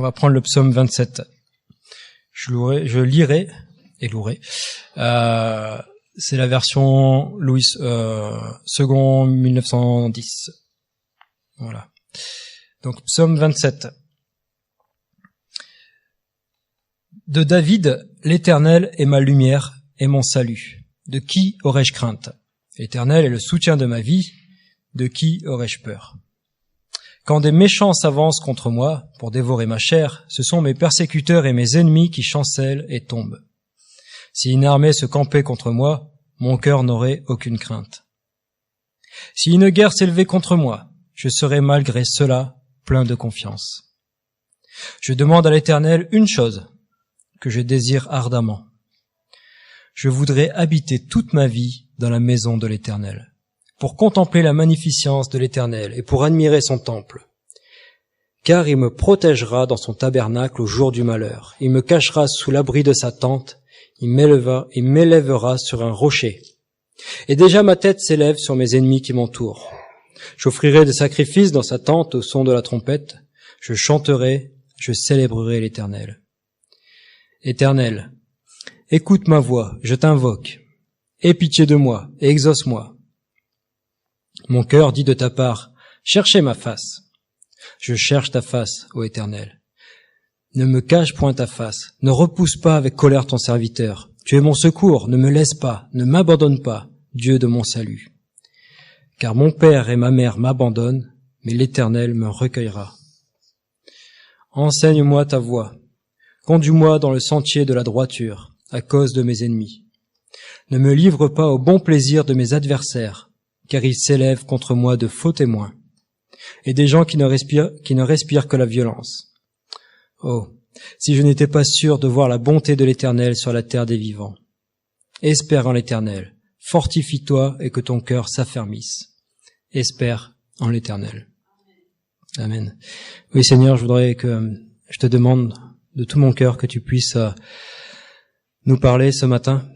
va prendre le psaume 27. Je lirai et louerai. C'est la version Louis second 1910. Voilà. Donc psaume 27. De David, l'Éternel est ma lumière et mon salut. De qui aurais-je crainte? L'Éternel est le soutien de ma vie. De qui aurais-je peur? Quand des méchants s'avancent contre moi pour dévorer ma chair, ce sont mes persécuteurs et mes ennemis qui chancellent et tombent. Si une armée se campait contre moi, mon cœur n'aurait aucune crainte. Si une guerre s'élevait contre moi, je serais malgré cela plein de confiance. Je demande à l'Éternel une chose que je désire ardemment. Je voudrais habiter toute ma vie dans la maison de l'Éternel, pour contempler la magnificence de l'Éternel et pour admirer son temple. Car il me protégera dans son tabernacle au jour du malheur. Il me cachera sous l'abri de sa tente. Il m'élèvera sur un rocher. Et déjà ma tête s'élève sur mes ennemis qui m'entourent. J'offrirai des sacrifices dans sa tente au son de la trompette. Je chanterai, je célébrerai l'Éternel. Éternel, écoute ma voix, je t'invoque. Aie pitié de moi et exauce-moi. Mon cœur dit de ta part, cherchez ma face. Je cherche ta face, ô Éternel. Ne me cache point ta face, ne repousse pas avec colère ton serviteur. Tu es mon secours, ne me laisse pas, ne m'abandonne pas, Dieu de mon salut. Car mon père et ma mère m'abandonnent, mais l'Éternel me recueillera. Enseigne-moi ta voie, conduis-moi dans le sentier de la droiture, à cause de mes ennemis. Ne me livre pas au bon plaisir de mes adversaires, car ils s'élèvent contre moi de faux témoins, et des gens qui ne respirent que la violence. Oh, si je n'étais pas sûr de voir la bonté de l'Éternel sur la terre des vivants. Espère en l'Éternel, fortifie-toi et que ton cœur s'affermisse. Espère en l'Éternel. Amen. Oui, Seigneur, je te demande de tout mon cœur que tu puisses nous parler ce matin.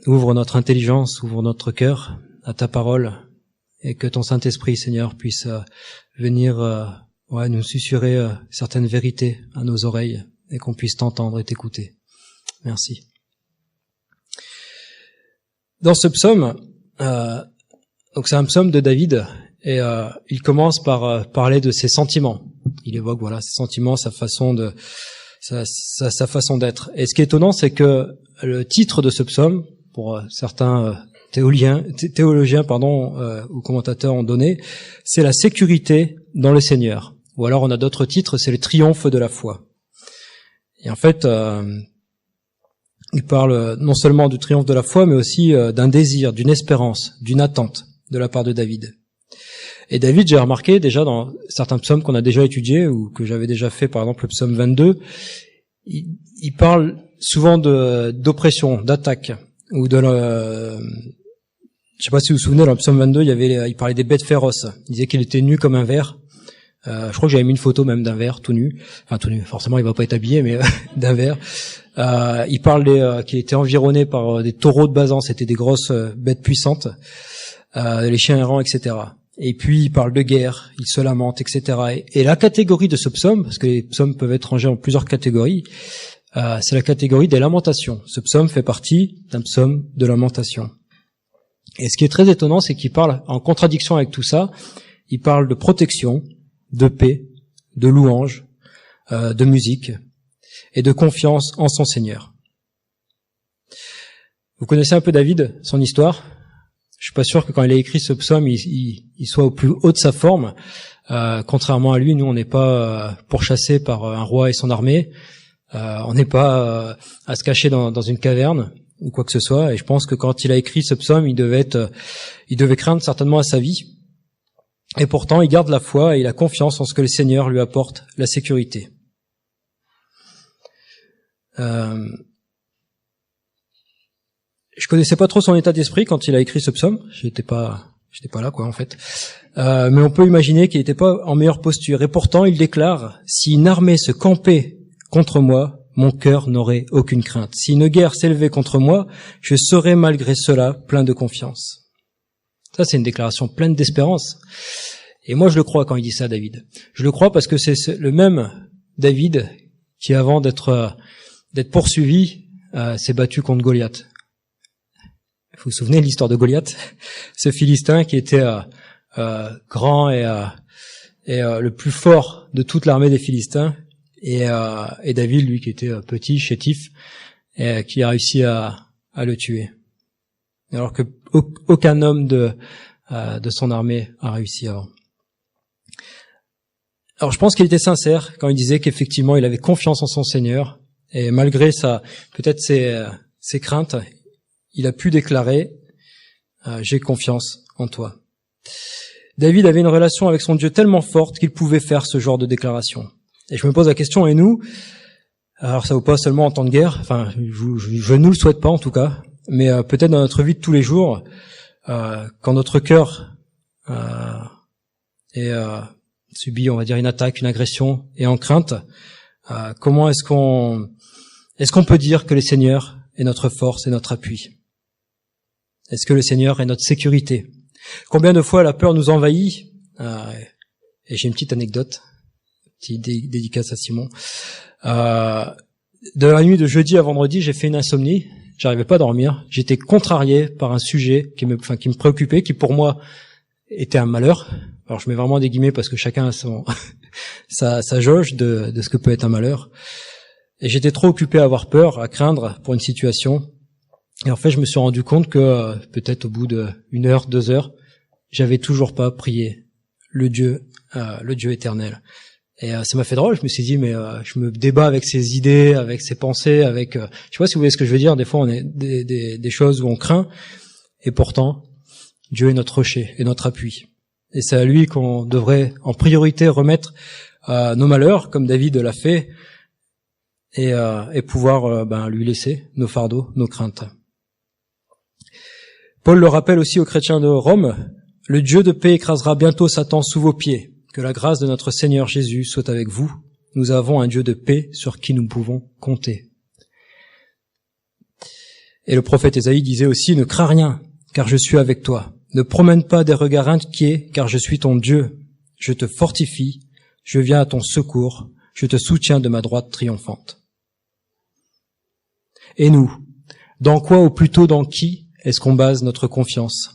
Ouvre notre intelligence, ouvre notre cœur à ta parole, et que ton Saint-Esprit, Seigneur, puisse venir nous susurrer certaines vérités à nos oreilles, et qu'on puisse t'entendre et t'écouter. Merci. Dans ce psaume, donc c'est un psaume de David, et il commence par parler de ses sentiments. Il évoque ses sentiments, sa façon d'être. Et ce qui est étonnant, c'est que le titre de ce psaume, pour certains théologiens, ou commentateurs ont donné, c'est la sécurité dans le Seigneur. Ou alors on a d'autres titres, c'est le triomphe de la foi. Et en fait, il parle non seulement du triomphe de la foi, mais aussi d'un désir, d'une espérance, d'une attente de la part de David. Et David, j'ai remarqué déjà dans certains psaumes qu'on a déjà étudiés, ou que j'avais déjà fait, par exemple le psaume 22, il parle souvent d'oppression, d'attaque, ou je sais pas si vous vous souvenez, dans le psaume 22, il parlait des bêtes féroces. Il disait qu'il était nu comme un ver. Je crois que j'avais mis une photo même d'un ver tout nu. Enfin, tout nu. Forcément, il va pas être habillé, mais d'un ver. Il parle qu'il était environné par des taureaux de Basan. C'était des grosses bêtes puissantes. Les chiens errants, etc. Et puis, il parle de guerre. Il se lamente, etc. Et la catégorie de ce psaume, parce que les psaumes peuvent être rangés en plusieurs catégories, c'est la catégorie des lamentations. Ce psaume fait partie d'un psaume de lamentation. Et ce qui est très étonnant, c'est qu'il parle, en contradiction avec tout ça, il parle de protection, de paix, de louange, de musique et de confiance en son Seigneur. Vous connaissez un peu David, son histoire. Je suis pas sûr que quand il a écrit ce psaume, il soit au plus haut de sa forme. Contrairement à lui, nous, on n'est pas pourchassés par un roi et son armée. On n'est pas à se cacher dans une caverne ou quoi que ce soit. Et je pense que quand il a écrit ce psaume, il devait craindre certainement à sa vie. Et pourtant, il garde la foi et il a confiance en ce que le Seigneur lui apporte, la sécurité. Je connaissais pas trop son état d'esprit quand il a écrit ce psaume. J'étais pas là, en fait. Mais on peut imaginer qu'il n'était pas en meilleure posture. Et pourtant, il déclare, si une armée se campait contre moi, mon cœur n'aurait aucune crainte. Si une guerre s'élevait contre moi, je serais malgré cela plein de confiance. Ça, c'est une déclaration pleine d'espérance. Et moi, je le crois quand il dit ça, David. Je le crois parce que c'est le même David, qui avant d'être poursuivi, s'est battu contre Goliath. Vous vous souvenez de l'histoire de Goliath, ce Philistin qui était grand et le plus fort de toute l'armée des Philistins, et David, lui, qui était petit, chétif, et qui a réussi à le tuer, alors que aucun homme de son armée a réussi avant. Alors je pense qu'il était sincère quand il disait qu'effectivement il avait confiance en son Seigneur, et malgré peut-être ses craintes, il a pu déclarer j'ai confiance en toi. David avait une relation avec son Dieu tellement forte qu'il pouvait faire ce genre de déclaration. Et je me pose la question, et nous, alors ça vaut pas seulement en temps de guerre, enfin je ne nous le souhaite pas en tout cas, mais peut-être dans notre vie de tous les jours, quand notre cœur subit, on va dire, une attaque, une agression, et en crainte, comment est-ce qu'on peut dire que le Seigneur est notre force et notre appui? Est-ce que le Seigneur est notre sécurité? Combien de fois la peur nous envahit? Et j'ai une petite anecdote, petite dédicace à Simon. De la nuit de jeudi à vendredi, j'ai fait une insomnie. J'arrivais pas à dormir. J'étais contrarié par un sujet qui me préoccupait, qui pour moi était un malheur. Alors je mets vraiment des guillemets parce que chacun a sa jauge de ce que peut être un malheur. Et j'étais trop occupé à avoir peur, à craindre pour une situation. Et en fait, je me suis rendu compte que peut-être au bout d'1 heure, 2 heures, j'avais toujours pas prié le Dieu éternel. Et ça m'a fait drôle. Je me suis dit, mais je me débat avec ces idées, avec ces pensées, avec. Je sais pas si vous voyez ce que je veux dire. Des fois, on est des choses où on craint, et pourtant, Dieu est notre rocher et notre appui. Et c'est à lui qu'on devrait en priorité remettre nos malheurs, comme David l'a fait, et pouvoir lui laisser nos fardeaux, nos craintes. Paul le rappelle aussi aux chrétiens de Rome, le Dieu de paix écrasera bientôt Satan sous vos pieds. Que la grâce de notre Seigneur Jésus soit avec vous. Nous avons un Dieu de paix sur qui nous pouvons compter. Et le prophète Ésaïe disait aussi, ne crains rien, car je suis avec toi. Ne promène pas des regards inquiets, car je suis ton Dieu. Je te fortifie, je viens à ton secours, je te soutiens de ma droite triomphante. Et nous, dans quoi, ou plutôt dans qui, est-ce qu'on base notre confiance?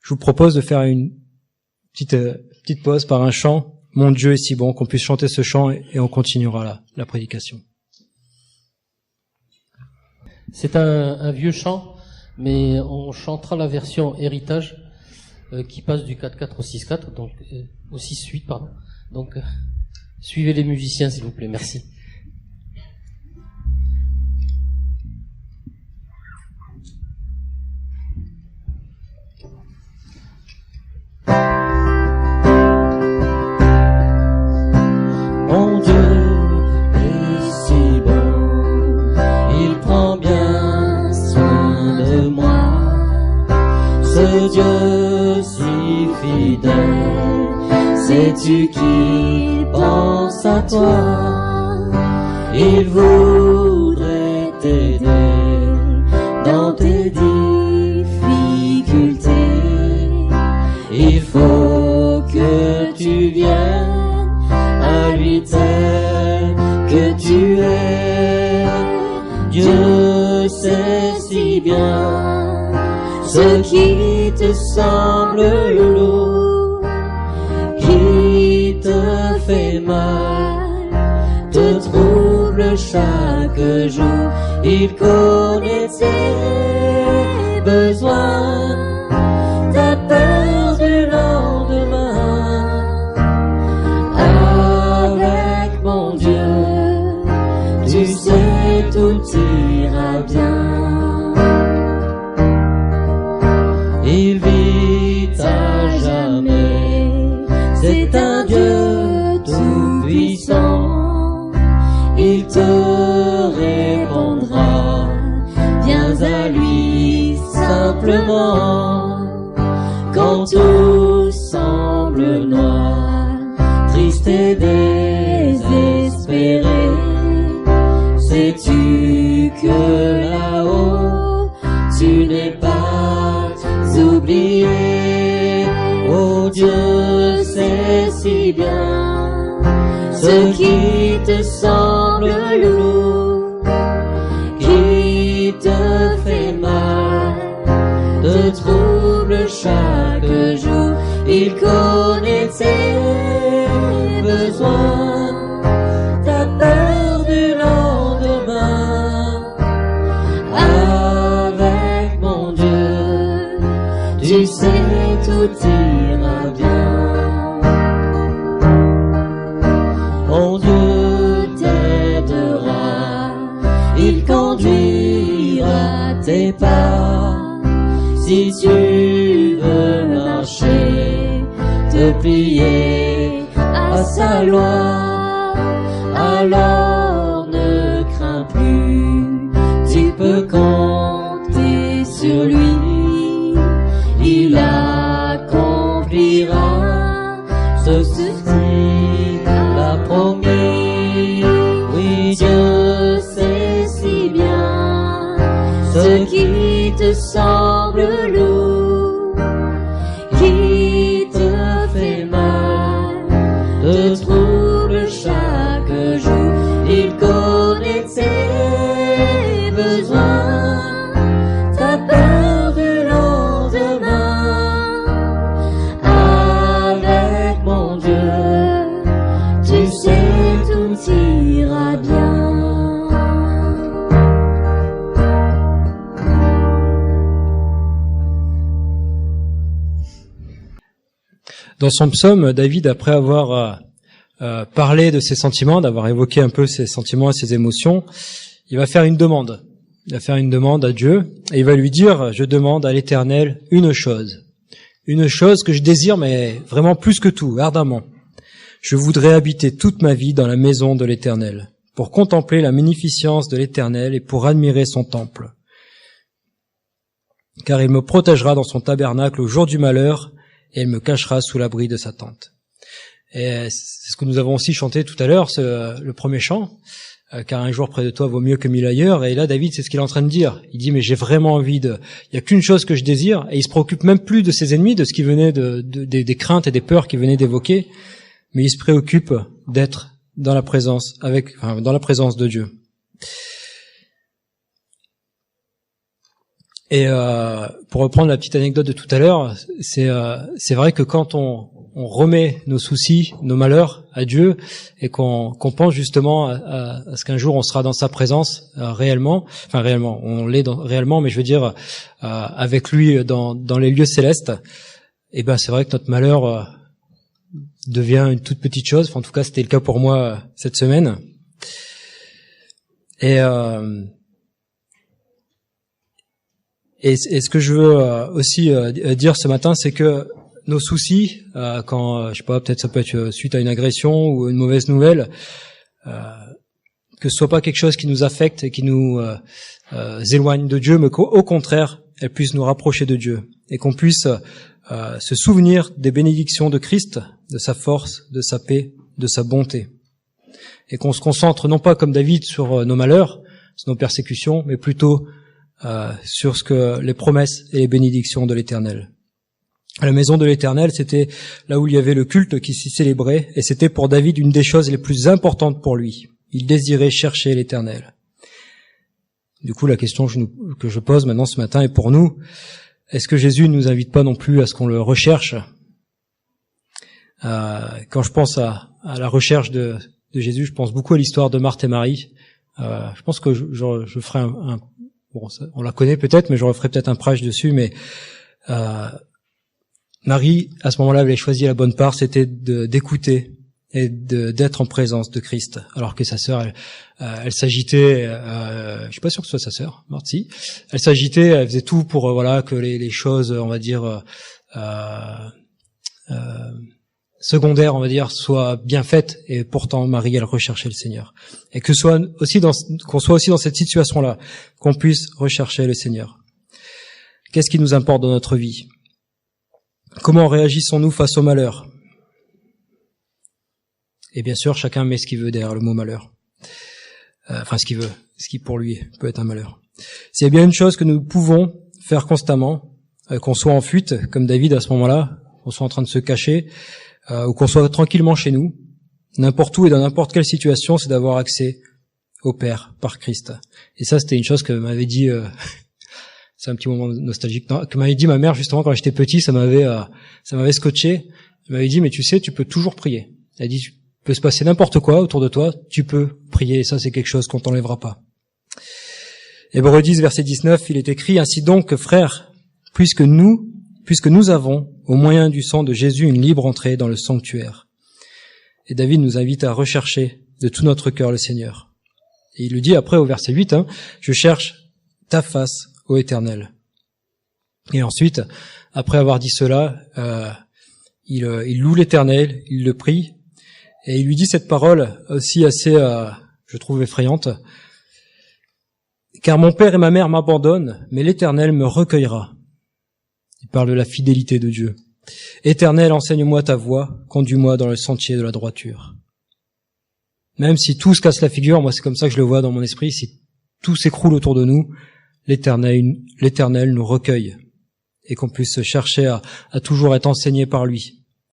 Je vous propose de faire une petite pause par un chant, Mon Dieu est si bon, qu'on puisse chanter ce chant et on continuera la prédication. C'est un vieux chant, mais on chantera la version héritage qui passe du 4-4 au 6-4, donc au 6-8, pardon. Donc suivez les musiciens s'il vous plaît, merci. Dieu si fidèle, sais-tu qu'il pense à toi? Il voudrait t'aider dans tes difficultés. Il faut que tu viennes à lui tel que tu es. Dieu sait si bien ce qui te semble lourd, qui te fait mal, te trouble chaque jour. Il connaît tes besoins, ta peur du lendemain. Avec mon Dieu, tu sais tout ira bien. Il vit à jamais, c'est un Dieu tout-puissant. Il te répondra, viens à lui simplement. Quand tout semble noir, triste et désespéré, sais-tu que là-haut, tu n'es pas oublié. Oh Dieu sait si bien ce qui te semble lourd, qui te fait mal, te trouble chaque jour. Il connaît tes besoins, ta peur du lendemain. Avec mon Dieu, tu sais tout ira bien. Mon Dieu t'aidera, il conduira tes pas. Si tu veux marcher, te plier à sa loi, alors ne crains plus, tu peux compter sur lui, il accomplira ce qu'il a promis. Oui, Dieu sait si bien ce qui te semble lourd, qui te fait mal, te trouble chaque jour. Il connaît tes besoins, ta peur du lendemain. Avec mon Dieu, tu sais tout ira bien. Dans son psaume, David, après avoir parlé de ses sentiments, d'avoir évoqué un peu ses sentiments et ses émotions, il va faire une demande. Il va faire une demande à Dieu et il va lui dire « Je demande à l'Éternel une chose que je désire, mais vraiment plus que tout, ardemment. Je voudrais habiter toute ma vie dans la maison de l'Éternel, pour contempler la magnificence de l'Éternel et pour admirer son temple. Car il me protégera dans son tabernacle au jour du malheur, et il me cachera sous l'abri de sa tente. » Et c'est ce que nous avons aussi chanté tout à l'heure, le premier chant, car un jour près de toi vaut mieux que 1000 ailleurs. Et là, David, c'est ce qu'il est en train de dire. Il dit, mais j'ai vraiment envie il y a qu'une chose que je désire, et il se préoccupe même plus de ses ennemis, de ce qui venait des craintes et des peurs qu'il venait d'évoquer, mais il se préoccupe d'être dans la présence de Dieu. Et pour reprendre la petite anecdote de tout à l'heure, c'est vrai que quand on remet nos soucis, nos malheurs à Dieu et qu'on pense justement à ce qu'un jour on sera dans sa présence réellement, on l'est réellement, mais je veux dire avec lui dans les lieux célestes, et ben c'est vrai que notre malheur devient une toute petite chose. Enfin, en tout cas, c'était le cas pour moi cette semaine. Et ce que je veux aussi dire ce matin, c'est que nos soucis, quand, je sais pas, peut-être ça peut être suite à une agression ou une mauvaise nouvelle, que ce soit pas quelque chose qui nous affecte et qui nous éloigne de Dieu, mais qu'au contraire, elle puisse nous rapprocher de Dieu et qu'on puisse se souvenir des bénédictions de Christ, de sa force, de sa paix, de sa bonté, et qu'on se concentre non pas comme David sur nos malheurs, sur nos persécutions, mais plutôt sur les promesses et les bénédictions de l'Éternel. À la maison de l'Éternel, c'était là où il y avait le culte qui s'y célébrait, et c'était pour David une des choses les plus importantes pour lui. Il désirait chercher l'Éternel. Du coup, la question que je pose maintenant ce matin est pour nous. Est-ce que Jésus ne nous invite pas non plus à ce qu'on le recherche? Quand je pense à la recherche de Jésus, je pense beaucoup à l'histoire de Marthe et Marie. Je pense que je ferai bon, on la connaît peut-être, mais je referai peut-être un prêche dessus, mais Marie, à ce moment-là, avait choisi la bonne part, c'était d'écouter et d'être en présence de Christ, alors que sa sœur, elle s'agitait. Je suis pas sûr que ce soit sa sœur, Marthe, si. Elle s'agitait, elle faisait tout pour que les choses, on va dire secondaires, on va dire, soient bien faites. Et pourtant, Marie, elle recherchait le Seigneur. Et qu'on soit aussi dans cette situation-là, qu'on puisse rechercher le Seigneur. Qu'est-ce qui nous importe dans notre vie? Comment réagissons-nous face au malheur? Et bien sûr, chacun met ce qu'il veut derrière le mot malheur. Ce qu'il veut, ce qui pour lui peut être un malheur. S'il y a bien une chose que nous pouvons faire constamment, qu'on soit en fuite, comme David à ce moment-là, qu'on soit en train de se cacher, ou qu'on soit tranquillement chez nous, n'importe où et dans n'importe quelle situation, c'est d'avoir accès au Père par Christ. Et ça, c'était une chose que m'avait dit, c'est un petit moment nostalgique, que m'avait dit ma mère justement quand j'étais petit, ça m'avait scotché. Elle m'avait dit, mais tu sais, tu peux toujours prier. Elle a dit, il peut se passer n'importe quoi autour de toi, tu peux prier, et ça, c'est quelque chose qu'on t'enlèvera pas. Hébreux 10, verset 19, il est écrit, ainsi donc, frères, puisque nous avons, au moyen du sang de Jésus, une libre entrée dans le sanctuaire. Et David nous invite à rechercher de tout notre cœur le Seigneur. Et il le dit après au verset 8, je cherche ta face, ô Éternel. Et ensuite, après avoir dit cela, il loue l'Éternel, il le prie, et il lui dit cette parole aussi assez, je trouve effrayante. Car mon père et ma mère m'abandonnent, mais l'Éternel me recueillera. Il parle de la fidélité de Dieu. Éternel, enseigne-moi ta voie, conduis-moi dans le sentier de la droiture. Même si tout se casse la figure, moi c'est comme ça que je le vois dans mon esprit, si tout s'écroule autour de nous, l'Éternel nous recueille et qu'on puisse chercher à toujours être enseigné par lui.